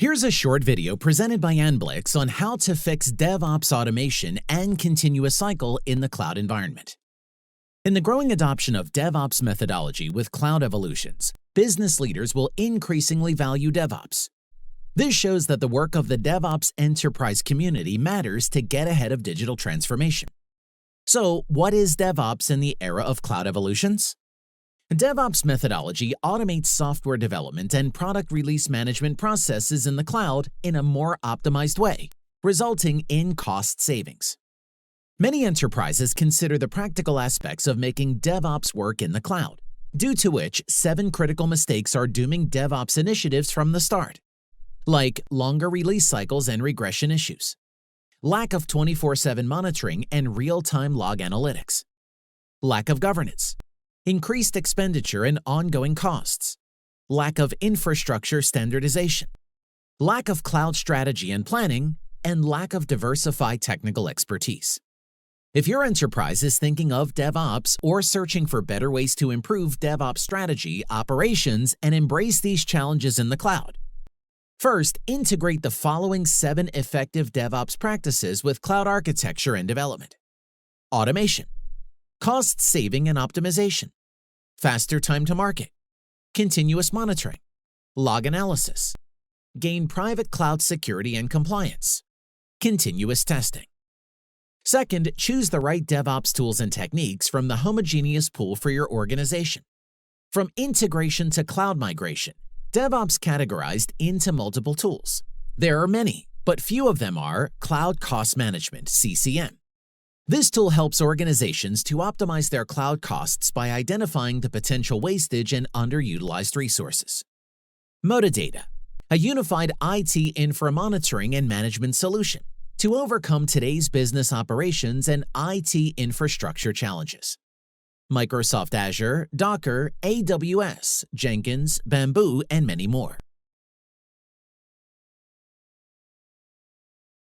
Here's a short video presented by Anblix on how to fix DevOps automation and continuous cycle in the cloud environment. In the growing adoption of DevOps methodology with cloud evolutions, business leaders will increasingly value DevOps. This shows that the work of the DevOps enterprise community matters to get ahead of digital transformation. So, what is DevOps in the era of cloud evolutions? DevOps methodology automates software development and product release management processes in the cloud in a more optimized way, resulting in cost savings. Many enterprises consider the practical aspects of making DevOps work in the cloud, due to which 7 critical mistakes are dooming DevOps initiatives from the start, like longer release cycles and regression issues, lack of 24/7 monitoring and real-time log analytics, lack of governance, increased expenditure and ongoing costs, lack of infrastructure standardization, lack of cloud strategy and planning, and lack of diversified technical expertise. If your enterprise is thinking of DevOps or searching for better ways to improve DevOps strategy, operations, and embrace these challenges in the cloud, first, integrate the following 7 effective DevOps practices with cloud architecture and development. Automation, cost saving and optimization, faster time to market, continuous monitoring, log analysis, gain private cloud security and compliance, continuous testing. Second, choose the right DevOps tools and techniques from the homogeneous pool for your organization. From integration to cloud migration, DevOps categorized into multiple tools. There are many, but few of them are Cloud Cost Management, CCM. This tool helps organizations to optimize their cloud costs by identifying the potential wastage and underutilized resources. Metadata, a unified IT infra monitoring and management solution to overcome today's business operations and IT infrastructure challenges. Microsoft Azure, Docker, AWS, Jenkins, Bamboo, and many more.